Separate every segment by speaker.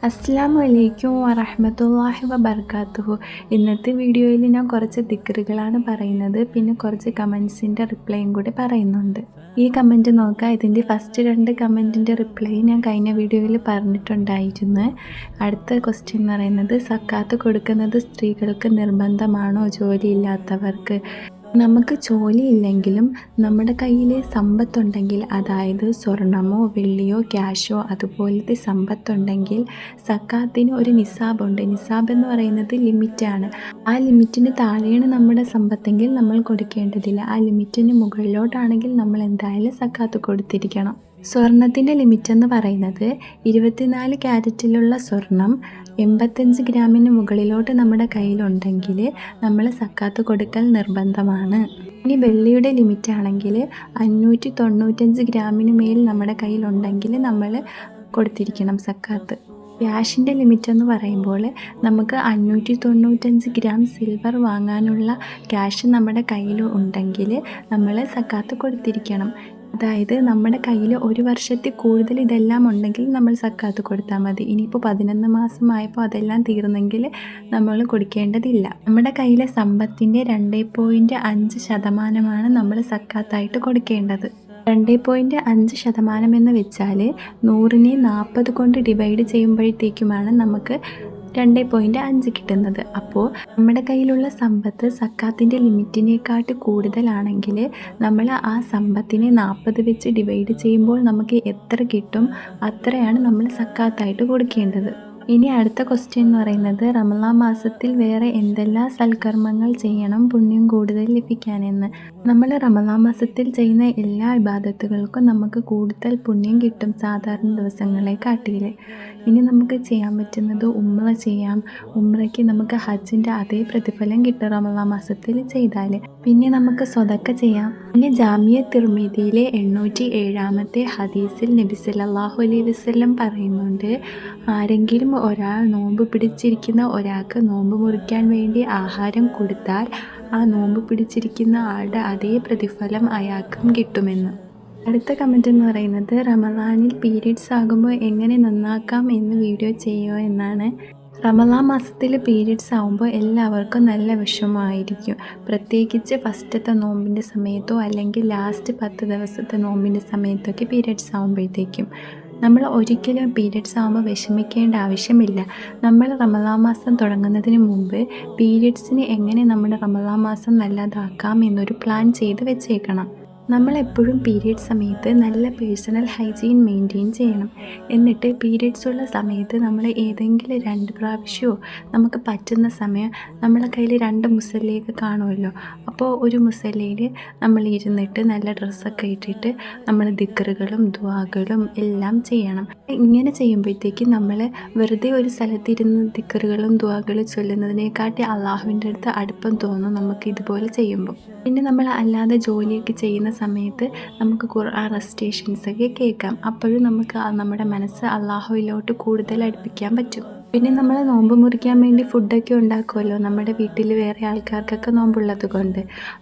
Speaker 1: അസ്സലാമു അലൈക്കും വറഹ്മത്തുള്ളാഹി വബർക്കാത്തുഹു. ഇന്നത്തെ വീഡിയോയിൽ ഞാൻ കുറച്ച് ദിക്റുകളാണ് പറയുന്നത്, പിന്നെ കുറച്ച് കമൻസിൻ്റെ റിപ്ലൈയും കൂടി പറയുന്നുണ്ട്. ഈ കമൻറ്റ് നോക്കാം. ഇതിൻ്റെ ഫസ്റ്റ് 2 കമൻറ്റിൻ്റെ റിപ്ലൈ ഞാൻ കഴിഞ്ഞ വീഡിയോയിൽ പറഞ്ഞിട്ടുണ്ടായിരുന്നു. അടുത്ത ക്വസ്റ്റ്യൻ എന്ന് പറയുന്നത്, സക്കാത്ത് കൊടുക്കുന്നത് സ്ത്രീകൾക്ക് നിർബന്ധമാണോ ജോലിയില്ലാത്തവർക്ക്? നമുക്ക് ജോലിയില്ലെങ്കിലും നമ്മുടെ കയ്യിൽ സമ്പത്തുണ്ടെങ്കിൽ, അതായത് സ്വർണമോ വെള്ളിയോ ക്യാഷോ അതുപോലത്തെ സമ്പത്തുണ്ടെങ്കിൽ സക്കാത്തിന് ഒരു നിസാബുണ്ട്. നിസാബ് എന്ന് പറയുന്നത് ലിമിറ്റാണ്. ആ ലിമിറ്റിന് താഴെയാണ് നമ്മുടെ സമ്പത്തെങ്കിൽ നമ്മൾ കൊടുക്കേണ്ടതില്ല. ആ ലിമിറ്റിന് മുകളിലോട്ടാണെങ്കിൽ നമ്മൾ എന്തായാലും സക്കാത്ത് കൊടുത്തിരിക്കണം. സ്വർണത്തിൻ്റെ ലിമിറ്റ് എന്ന് പറയുന്നത് 24 ക്യാരറ്റിലുള്ള സ്വർണം 85 ഗ്രാമിന് മുകളിലോട്ട് നമ്മുടെ കയ്യിലുണ്ടെങ്കിൽ നമ്മൾ സക്കാത്ത് കൊടുക്കൽ നിർബന്ധമാണ്. ഇനി വെള്ളിയുടെ ലിമിറ്റ് ആണെങ്കിൽ 595 ഗ്രാമിന് മേൽ നമ്മുടെ കയ്യിലുണ്ടെങ്കിൽ നമ്മൾ കൊടുത്തിരിക്കണം സക്കാത്ത്. ക്യാഷിൻ്റെ ലിമിറ്റ് എന്ന് പറയുമ്പോൾ നമുക്ക് 595 ഗ്രാം സിൽവർ വാങ്ങാനുള്ള ക്യാഷ് നമ്മുടെ കയ്യിൽ ഉണ്ടെങ്കിൽ നമ്മൾ സക്കാത്ത് കൊടുത്തിരിക്കണം. അതായത് നമ്മുടെ കയ്യിൽ 1 വർഷത്തിൽ കൂടുതൽ ഇതെല്ലാം ഉണ്ടെങ്കിൽ നമ്മൾ സക്കാത്ത് കൊടുത്താൽ മതി. ഇനിയിപ്പോൾ 11 മാസമായപ്പോൾ അതെല്ലാം തീർന്നെങ്കിൽ നമ്മൾ കൊടുക്കേണ്ടതില്ല. നമ്മുടെ കയ്യിലെ സമ്പത്തിൻ്റെ 2.5% നമ്മൾ സക്കാത്തായിട്ട് കൊടുക്കേണ്ടത്. 2.5% എന്ന് വെച്ചാൽ 100നെ 40 കൊണ്ട് ഡിവൈഡ് ചെയ്യുമ്പോഴത്തേക്കുമാണ് നമുക്ക് 2.5 കിട്ടുന്നത്. അപ്പോൾ നമ്മുടെ കയ്യിലുള്ള സമ്പത്ത് സക്കാത്തിൻ്റെ ലിമിറ്റിനെക്കാട്ട് കൂടുതലാണെങ്കിൽ നമ്മൾ ആ സമ്പത്തിനെ 40 വെച്ച് ഡിവൈഡ് ചെയ്യുമ്പോൾ നമുക്ക് എത്ര കിട്ടും അത്രയാണ് നമ്മൾ സക്കാത്തായിട്ട് കൊടുക്കേണ്ടത്. ഇനി അടുത്ത ക്വസ്റ്റ്യൻ എന്ന് പറയുന്നത്, റമളാൻ മാസത്തിൽ വേറെ എന്തെല്ലാം സൽക്കർമ്മങ്ങൾ ചെയ്യണം പുണ്യം കൂടുതൽ ലഭിക്കാനെന്ന്. നമ്മൾ റമളാൻ മാസത്തിൽ ചെയ്യുന്ന എല്ലാ ഇബാദത്തുകൾക്കും നമുക്ക് കൂടുതൽ പുണ്യം കിട്ടും സാധാരണ ദിവസങ്ങളെ കാട്ടിയിൽ. ഇനി നമുക്ക് ചെയ്യാൻ പറ്റുന്നത് ഉംറ ചെയ്യാം. ഉംറയ്ക്ക് നമുക്ക് ഹജ്ജിൻ്റെ അതേ പ്രതിഫലം കിട്ടും റമളാൻ മാസത്തിൽ ചെയ്താൽ. പിന്നെ നമുക്ക് സ്വതക്ക ചെയ്യാം. പിന്നെ ജാമിയ തിർമിദിയിലെ 807-ാമത്തെ ഹദീസിൽ നബി സല്ലല്ലാഹു അലൈഹി വസല്ലം പറയുന്നുണ്ട്, ആരെങ്കിലും ഒരാൾ നോമ്പ് പിടിച്ചിരിക്കുന്ന ഒരാൾക്ക് നോമ്പ് മുറിക്കാൻ വേണ്ടി ആഹാരം കൊടുത്താൽ ആ നോമ്പ് പിടിച്ചിരിക്കുന്ന ആളുടെ അതേ പ്രതിഫലം അയാൾക്കും കിട്ടുമെന്ന്. അടുത്ത കമൻറ്റ് എന്ന് പറയുന്നത്, റമളാനിൽ പീരീഡ്സ് ആകുമ്പോൾ എങ്ങനെ നന്നാക്കാം എന്ന് വീഡിയോ ചെയ്യുമോ എന്നാണ്. റമളാൻ മാസത്തിൽ പീരീഡ്സ് ആകുമ്പോൾ എല്ലാവർക്കും നല്ല വിഷമമായിരിക്കും. പ്രത്യേകിച്ച് ഫസ്റ്റത്തെ നോമ്പിൻ്റെ സമയത്തോ അല്ലെങ്കിൽ ലാസ്റ്റ് 10 ദിവസത്തെ നോമ്പിൻ്റെ സമയത്തൊക്കെ പീരീഡ്സ് ആകുമ്പോഴത്തേക്കും നമ്മൾ ഒരിക്കലും പീരീഡ്സ് ആകുമ്പോൾ വിഷമിക്കേണ്ട ആവശ്യമില്ല. നമ്മൾ റമളാൻ മാസം തുടങ്ങുന്നതിന് മുമ്പ് പീരീഡ്സിന് എങ്ങനെ നമ്മുടെ റമളാൻ മാസം നല്ലതാക്കാം എന്നൊരു പ്ലാൻ ചെയ്ത് വെച്ചേക്കണം. നമ്മളെപ്പോഴും പീരീഡ് സമയത്ത് നല്ല പേഴ്സണൽ ഹൈജീൻ മെയിൻറ്റെയിൻ ചെയ്യണം. എന്നിട്ട് പീരീഡ്സ് ഉള്ള സമയത്ത് നമ്മൾ ഏതെങ്കിലും 2 പ്രാവശ്യമോ നമുക്ക് പറ്റുന്ന സമയം നമ്മളെ കയ്യിൽ 2 മുസല്ലയൊക്കെ കാണുമല്ലോ. അപ്പോൾ ഒരു മുസല്ലയിൽ നമ്മൾ ഇരുന്നിട്ട് നല്ല ഡ്രസ്സൊക്കെ ഇട്ടിട്ട് നമ്മൾ ദിക്റുകളും ദുആകളും എല്ലാം ചെയ്യണം. ഇങ്ങനെ ചെയ്യുമ്പോഴത്തേക്ക് നമ്മൾ വെറുതെ ഒരു സ്ഥലത്തിരുന്ന് ദിക്റുകളും ദുആകളും ചൊല്ലുന്നതിനെക്കാട്ടി അള്ളാഹുവിൻ്റെ അടുത്ത് അടുപ്പം തോന്നും നമുക്ക് ഇതുപോലെ ചെയ്യുമ്പോൾ. പിന്നെ നമ്മൾ അല്ലാതെ ജോലിയൊക്കെ ചെയ്യുന്ന സമയത്ത് നമുക്ക് ഖുർആൻ റെസിറ്റേഷൻസൊക്കെ കേൾക്കാം. അപ്പോഴും നമുക്ക് നമ്മുടെ മനസ്സ് അള്ളാഹുവിലോട്ട് കൂടുതൽ അടുപ്പിക്കാൻ പറ്റും. പിന്നെ നമ്മൾ നോമ്പ് മുറിക്കാൻ വേണ്ടി ഫുഡൊക്കെ ഉണ്ടാക്കുമല്ലോ നമ്മുടെ വീട്ടിൽ വേറെ ആൾക്കാർക്കൊക്കെ നോമ്പുള്ളത് കൊണ്ട്.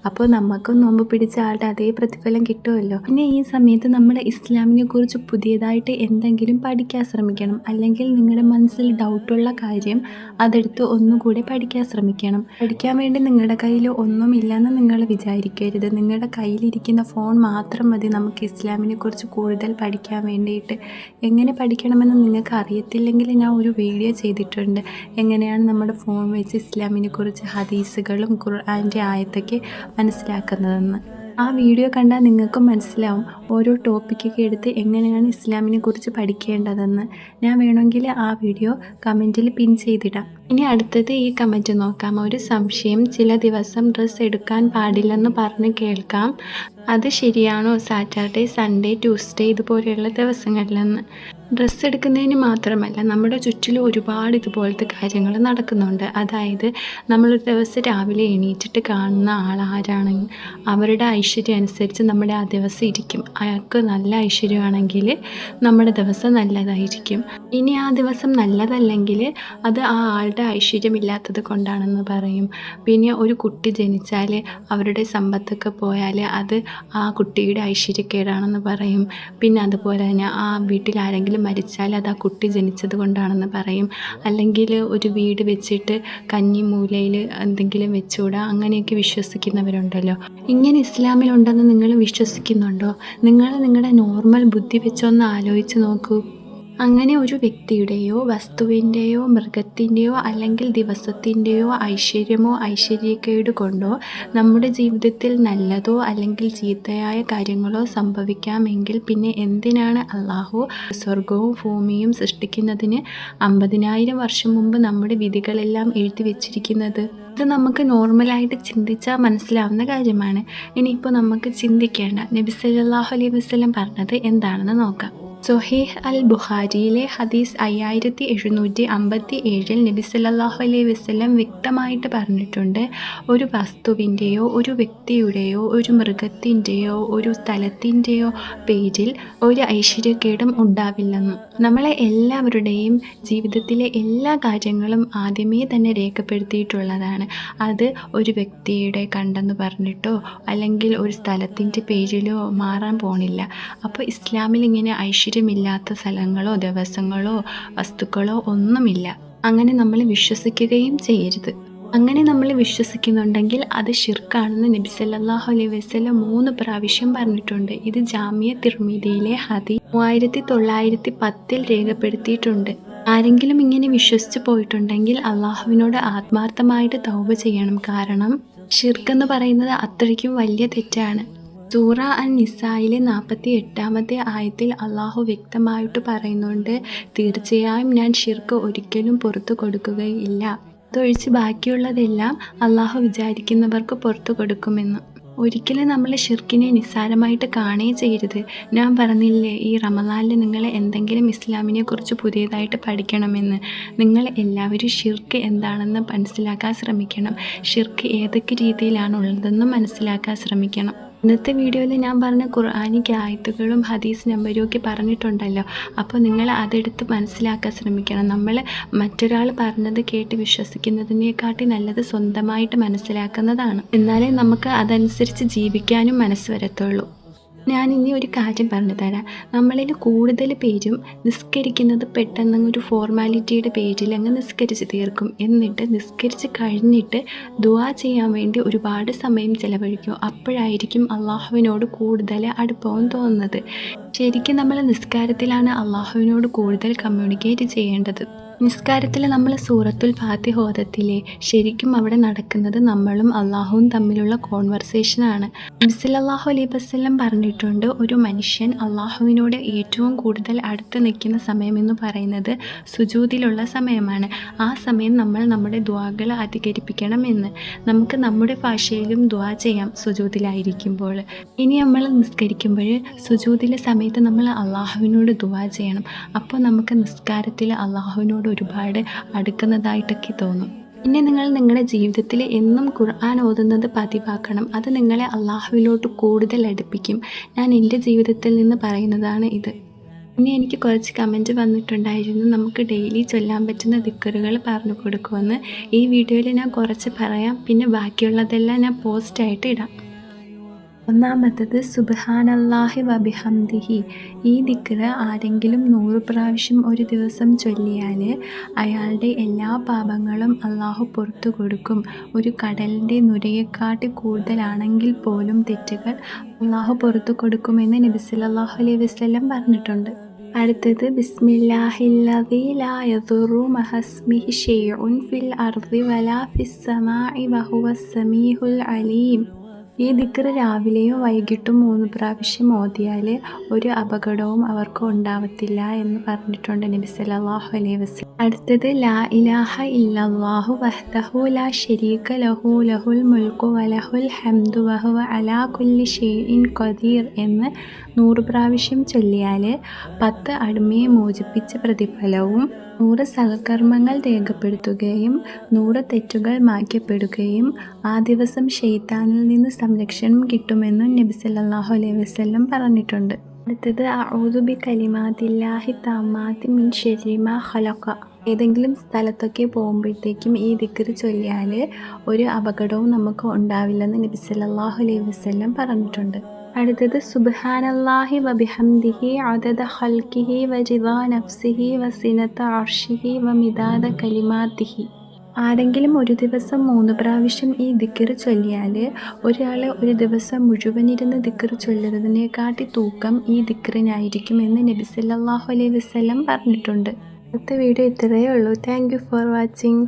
Speaker 1: അപ്പോൾ നമുക്കും നോമ്പ് പിടിച്ച ആളുടെ അതേ പ്രതിഫലം കിട്ടുമല്ലോ. പിന്നെ ഈ സമയത്ത് നമ്മൾ ഇസ്ലാമിനെ കുറിച്ച് പുതിയതായിട്ട് എന്തെങ്കിലും പഠിക്കാൻ ശ്രമിക്കണം. അല്ലെങ്കിൽ നിങ്ങളുടെ മനസ്സിൽ ഡൗട്ടുള്ള കാര്യം അതെടുത്ത് ഒന്നുകൂടി പഠിക്കാൻ ശ്രമിക്കണം. പഠിക്കാൻ വേണ്ടി നിങ്ങളുടെ കയ്യിൽ ഒന്നുമില്ലെന്ന് നിങ്ങൾ വിചാരിക്കരുത്. നിങ്ങളുടെ കയ്യിലിരിക്കുന്ന ഫോൺ മാത്രം മതി നമുക്ക് ഇസ്ലാമിനെ കുറിച്ച് കൂടുതൽ പഠിക്കാൻ വേണ്ടിയിട്ട്. എങ്ങനെ പഠിക്കണമെന്ന് നിങ്ങൾക്ക് അറിയത്തില്ലെങ്കിൽ ഞാൻ ഒരു വീഡിയോ ചെയ്തിട്ടുണ്ട്, എങ്ങനെയാണ് നമ്മുടെ ഫോൺ വെച്ച് ഇസ്ലാമിനെ കുറിച്ച് ഹദീസുകളും ഖുർആൻ്റെ ആയത്തൊക്കെ മനസ്സിലാക്കുന്നതെന്ന്. ആ വീഡിയോ കണ്ടാൽ നിങ്ങൾക്കും മനസ്സിലാവും ഓരോ ടോപ്പിക്കൊക്കെ എടുത്ത് എങ്ങനെയാണ് ഇസ്ലാമിനെ കുറിച്ച് പഠിക്കേണ്ടതെന്ന്. ഞാൻ വേണമെങ്കിൽ ആ വീഡിയോ കമൻറ്റിൽ പിൻ ചെയ്തിടാം. ഇനി അടുത്തത് ഈ കമൻറ്റ് നോക്കാം. ഒരു സംശയം, ചില ദിവസം ഡ്രസ്സ് എടുക്കാൻ പാടില്ലെന്ന് പറഞ്ഞ് കേൾക്കാം. അത് ശരിയാണോ? സാറ്റർഡേ, സൺഡേ, ട്യൂസ്ഡേ ഇതുപോലെയുള്ള ദിവസങ്ങളിലെന്ന്. ഡ്രസ്സ് എടുക്കുന്നതിന് മാത്രമല്ല നമ്മുടെ ചുറ്റിലും ഒരുപാട് ഇതുപോലത്തെ കാര്യങ്ങൾ നടക്കുന്നുണ്ട്. അതായത് നമ്മളൊരു ദിവസം രാവിലെ എണീറ്റിട്ട് കാണുന്ന ആളാരാണെങ്കിൽ അവരുടെ ഐശ്വര്യം അനുസരിച്ച് നമ്മുടെ ആ ദിവസം ഇരിക്കും. അയാൾക്ക് നല്ല ഐശ്വര്യമാണെങ്കിൽ നമ്മുടെ ദിവസം നല്ലതായിരിക്കും. ഇനി ആ ദിവസം നല്ലതല്ലെങ്കിൽ അത് ആ ആളുടെ ഐശ്വര്യമില്ലാത്തത് കൊണ്ടാണെന്ന് പറയും. പിന്നെ ഒരു കുട്ടി ജനിച്ചാൽ അവരുടെ സമ്പത്തൊക്കെ പോയാൽ അത് ആ കുട്ടിയുടെ ഐശ്വര്യക്കേടാണെന്ന് പറയും. പിന്നെ അതുപോലെ തന്നെ ആ വീട്ടിൽ ആരെങ്കിലും മരിച്ചാൽ അത് ആ കുട്ടി ജനിച്ചത് കൊണ്ടാണെന്ന് പറയും. അല്ലെങ്കിൽ ഒരു വീട് വെച്ചിട്ട് കന്നി മൂലയിൽ എന്തെങ്കിലും വെച്ചുകൂടാ, അങ്ങനെയൊക്കെ വിശ്വസിക്കുന്നവരുണ്ടല്ലോ. ഇങ്ങനെ ഇസ്ലാമിലുണ്ടെന്ന് നിങ്ങൾ വിശ്വസിക്കുന്നുണ്ടോ? നിങ്ങൾ നിങ്ങളുടെ നോർമൽ ബുദ്ധി വെച്ചൊന്ന് ആലോചിച്ച് നോക്കൂ. അങ്ങനെ ഒരു വ്യക്തിയുടെയോ വസ്തുവിൻ്റെയോ മൃഗത്തിൻ്റെയോ അല്ലെങ്കിൽ ദിവസത്തിൻ്റെയോ ഐശ്വര്യമോ ഐശ്വര്യക്കേട് കൊണ്ടോ നമ്മുടെ ജീവിതത്തിൽ നല്ലതോ അല്ലെങ്കിൽ ചീത്തയായ കാര്യങ്ങളോ സംഭവിക്കാമെങ്കിൽ പിന്നെ എന്തിനാണ് അള്ളാഹു സ്വർഗവും ഭൂമിയും സൃഷ്ടിക്കുന്നതിന് 50,000 വർഷം മുമ്പ് നമ്മുടെ വിധികളെല്ലാം എഴുതി വെച്ചിരിക്കുന്നത്? ഇത് നമുക്ക് നോർമലായിട്ട് ചിന്തിച്ചാൽ മനസ്സിലാവുന്ന കാര്യമാണ്. ഇനിയിപ്പോൾ നമുക്ക് ചിന്തിക്കേണ്ട നബി സല്ലല്ലാഹു അലൈഹി വസല്ലം പറഞ്ഞത് എന്താണെന്ന് നോക്കാം. സ്വഹീഹ് അൽ ബുഖാരിയിലെ ഹദീസ് 5757 നബി സല്ലല്ലാഹു അലൈഹി വസല്ലം വ്യക്തമായിട്ട് പറഞ്ഞിട്ടുണ്ട്, ഒരു വസ്തുവിൻ്റെയോ ഒരു വ്യക്തിയുടെയോ ഒരു മൃഗത്തിൻ്റെയോ ഒരു സ്ഥലത്തിൻ്റെയോ പേരിൽ ഒരു ഐശ്വര്യക്കേടും ഉണ്ടാവില്ലെന്നും. നമ്മളെ എല്ലാവരുടെയും ജീവിതത്തിലെ എല്ലാ കാര്യങ്ങളും ആദ്യമേ തന്നെ രേഖപ്പെടുത്തിയിട്ടുള്ളതാണ്. അത് ഒരു വ്യക്തിയുടെ കണ്ടെന്ന് പറഞ്ഞിട്ടോ അല്ലെങ്കിൽ ഒരു സ്ഥലത്തിൻ്റെ പേരിലോ മാറാൻ പോണില്ല. അപ്പോൾ ഇസ്ലാമിൽ ഇങ്ങനെ ഐശ്വര്യമില്ലാത്ത സ്ഥലങ്ങളോ ദിവസങ്ങളോ വസ്തുക്കളോ ഒന്നുമില്ല. അങ്ങനെ നമ്മൾ വിശ്വസിക്കുകയും ചെയ്യരുത്. അങ്ങനെ നമ്മൾ വിശ്വസിക്കുന്നുണ്ടെങ്കിൽ അത് ഷിർക്കാണെന്ന് നബി സല്ലല്ലാഹു അലൈഹി വസല്ലം 3 പ്രാവശ്യം പറഞ്ഞിട്ടുണ്ട്. ഇത് ജാമിയ തിർമിദിയിലെ ഹദീസ് 3910 രേഖപ്പെടുത്തിയിട്ടുണ്ട്. ആരെങ്കിലും ഇങ്ങനെ വിശ്വസിച്ച് പോയിട്ടുണ്ടെങ്കിൽ അള്ളാഹുവിനോട് ആത്മാർത്ഥമായിട്ട് തൗബ ചെയ്യണം. കാരണം ഷിർക്ക് എന്ന് പറയുന്നത് അത്രയ്ക്കും വലിയ തെറ്റാണ്. സൂറ അൻ-നിസായിലെ 48-ാമത്തെ ആയത്തിൽ അള്ളാഹു വ്യക്തമായിട്ട് പറയുന്നുണ്ട്, തീർച്ചയായും ഞാൻ ഷിർക്ക് ഒരിക്കലും പുറത്തു കൊടുക്കുകയില്ല. അതൊഴിച്ച് ബാക്കിയുള്ളതെല്ലാം അള്ളാഹു വിചാരിക്കുന്നവർക്ക് പുറത്തു കൊടുക്കുമെന്ന്. ഒരിക്കലും നമ്മൾ ഷിർക്കിനെ നിസ്സാരമായിട്ട് കാണുകയേ ചെയ്യരുത്. ഞാൻ പറഞ്ഞില്ലേ, ഈ റമദാനിൽ നിങ്ങൾ എന്തെങ്കിലും ഇസ്ലാമിനെ കുറിച്ച് പുതിയതായിട്ട് പഠിക്കണമെന്ന്. നിങ്ങൾ എല്ലാവരും ഷിർക്ക് എന്താണെന്ന് മനസ്സിലാക്കാൻ ശ്രമിക്കണം. ഷിർക്ക് ഏതൊക്കെ രീതിയിലാണുള്ളതെന്നും മനസ്സിലാക്കാൻ ശ്രമിക്കണം. ഇന്നത്തെ വീഡിയോയിൽ ഞാൻ പറഞ്ഞ ഖുർആനിക് ആയത്തുകളും ഹദീസ് നമ്പരും ഒക്കെ പറഞ്ഞിട്ടുണ്ടല്ലോ. അപ്പോൾ നിങ്ങൾ അതെടുത്ത് മനസ്സിലാക്കാൻ ശ്രമിക്കണം. നമ്മൾ മറ്റൊരാൾ പറഞ്ഞത് കേട്ട് വിശ്വസിക്കുന്നതിനേക്കാട്ടി നല്ലത് സ്വന്തമായിട്ട് മനസ്സിലാക്കുന്നതാണ്. എന്നാലേ നമുക്ക് അതനുസരിച്ച് ജീവിക്കാനും മനസ്സ് വരത്തുള്ളൂ. ഞാൻ ഇനി ഒരു കാര്യം പറഞ്ഞു തരാം. നമ്മളിൽ കൂടുതൽ പേരും നിസ്കരിക്കുന്നത് പെട്ടെന്ന് ഒരു ഫോർമാലിറ്റിയുടെ പേരിൽ അങ്ങ് നിസ്കരിച്ച് തീർക്കും. എന്നിട്ട് നിസ്കരിച്ച് കഴിഞ്ഞിട്ട് ദുആ ചെയ്യാൻ വേണ്ടി ഒരുപാട് സമയം ചിലവഴിക്കും. അപ്പോഴായിരിക്കും അള്ളാഹുവിനോട് കൂടുതൽ അടുപ്പവും തോന്നുന്നത്. ശരിക്കും നമ്മൾ നിസ്കാരത്തിലാണ് അള്ളാഹുവിനോട് കൂടുതൽ കമ്മ്യൂണിക്കേറ്റ് ചെയ്യേണ്ടത്. നിസ്കാരത്തിൽ നമ്മൾ സൂറത്തുൽ ഫാത്തിഹ ഓതത്തില്ലേ, ശരിക്കും അവിടെ നടക്കുന്നത് നമ്മളും അള്ളാഹുവും തമ്മിലുള്ള കോൺവെർസേഷനാണ്. നബി സല്ലല്ലാഹു അലൈഹി വസല്ലം പറഞ്ഞിട്ടുണ്ട്, ഒരു മനുഷ്യൻ അള്ളാഹുവിനോട് ഏറ്റവും കൂടുതൽ അടുത്ത് നിൽക്കുന്ന സമയമെന്ന് പറയുന്നത് സുജൂദിലുള്ള സമയമാണ്. ആ സമയം നമ്മൾ നമ്മുടെ ദുആകൾ അധികരിപ്പിക്കണമെന്ന്. നമുക്ക് നമ്മുടെ ഭാഷയിലും ദുആ ചെയ്യാം സുജൂദിലായിരിക്കുമ്പോൾ. ഇനി നമ്മൾ നിസ്കരിക്കുമ്പോൾ സുജൂദിലെ സമയത്ത് നമ്മൾ അള്ളാഹുവിനോട് ദുആ ചെയ്യണം. അപ്പോൾ നമുക്ക് നിസ്കാരത്തിൽ അള്ളാഹുവിനോട് ഒരുപാട് അടുക്കുന്നതായിട്ടൊക്കെ തോന്നും. പിന്നെ നിങ്ങൾ നിങ്ങളുടെ ജീവിതത്തിൽ എന്നും ഖുർആൻ ഓതുന്നത് പതിവാക്കണം. അത് നിങ്ങളെ അള്ളാഹുവിലോട്ട് കൂടുതൽ അടുപ്പിക്കും. ഞാൻ എൻ്റെ ജീവിതത്തിൽ നിന്ന് പറയുന്നതാണ് ഇത്. പിന്നെ എനിക്ക് കുറച്ച് കമൻറ്റ് വന്നിട്ടുണ്ടായിരുന്നു, നമുക്ക് ഡെയിലി ചൊല്ലാൻ പറ്റുന്ന ദിക്റുകൾ പറഞ്ഞു കൊടുക്കുമെന്ന്. ഈ വീഡിയോയിൽ ഞാൻ കുറച്ച് പറയാം, പിന്നെ ബാക്കിയുള്ളതെല്ലാം ഞാൻ പോസ്റ്റായിട്ട് ഇടാം. ഒന്നാമത്തത് സുബ്ഹാനല്ലാഹി വബിഹംദിഹി. ഈ ദിക്ർ ആരെങ്കിലും 100 പ്രാവശ്യം ഒരു ദിവസം ചൊല്ലിയാൽ അയാളുടെ എല്ലാ പാപങ്ങളും അള്ളാഹു പുറത്തു കൊടുക്കും. ഒരു കടലിൻ്റെ നുരയെക്കാട്ടി കൂടുതലാണെങ്കിൽ പോലും തെറ്റുകൾ അള്ളാഹു പുറത്തു കൊടുക്കുമെന്ന് നബി സല്ലല്ലാഹു അലൈഹി വസല്ലം പറഞ്ഞിട്ടുണ്ട്. അടുത്തത് ബിസ്മില്ലാഹില്ലദീ ലാ യദുറു മഅസ്മിഹി ശൈഉൻ ഫിൽ അർദി വലാ ഫിസ്സമാഇ വഹുവസ് സമീഉൽ അലീം. ഈ ദിക്ർ രാവിലെയോ വൈകിട്ടും 3 പ്രാവശ്യം ഓതിയാൽ ഒരു അപകടവും അവർക്ക് ഉണ്ടാവത്തില്ല എന്ന് പറഞ്ഞിട്ടുണ്ട് നബി സല്ലല്ലാഹു അലൈഹി വസല്ലം. അടുത്തത് ലാ ഇലാഹ ഇല്ലല്ലാഹു വഹ്ദഹു ലാ ശരീക ലഹു ലഹുൽ മുൽക്കു വലഹുൽ ഹംദു വഹുവ അലാ കുല്ലി ഷൈഇൻ ഖദീർ എന്ന് 100 പ്രാവശ്യം ചൊല്ലിയാൽ 10 അടിമയെ മോചിപ്പിച്ച പ്രതിഫലവും 100 സൽക്കർമ്മങ്ങൾ രേഖപ്പെടുത്തുകയും 100 തെറ്റുകൾ മായ്ക്കപ്പെടുകയും ആ ദിവസം ശൈത്താനിൽ നിന്ന് സംരക്ഷണം കിട്ടുമെന്നും നബി സല്ലല്ലാഹു അലൈഹി വസല്ലം പറഞ്ഞിട്ടുണ്ട്. അടുത്തത് അഊദു ബി കലിമാത്തില്ലാഹി തമ്മാത്തി മിൻ ശർരി മാ ഖലഖ. ഏതെങ്കിലും സ്ഥലത്തൊക്കെ പോകുമ്പോഴത്തേക്കും ഈ ദിക്ർ ചൊല്ലിയാൽ ഒരു അപകടവും നമുക്ക് ഉണ്ടാവില്ലെന്ന് നബി സല്ലല്ലാഹു അലൈഹി വസല്ലം പറഞ്ഞിട്ടുണ്ട്. അടുത്തത് സുബ്ഹാനല്ലാഹി വബിഹംദിഹി അദദ ഖൽഖിഹി വജിദാ നഫ്സിഹി വസിനത അർഷിഹി വമിദാദ കലിമാത്തിഹി. ആരെങ്കിലും ഒരു ദിവസം 3 പ്രാവശ്യം ഈ ദിക്ർ ചൊല്ലിയാൽ ഒരാൾ ഒരു ദിവസം മുഴുവനിരുന്ന് ദിക്ർ ചൊല്ലുന്നതിനെക്കാട്ടി തൂക്കം ഈ ദിക്റിനായിരിക്കും എന്ന് നബി സല്ലല്ലാഹു അലൈഹി വസല്ലം പറഞ്ഞിട്ടുണ്ട്. അടുത്ത വീഡിയോ ഇത്രയേ ഉള്ളൂ. Thank you for watching.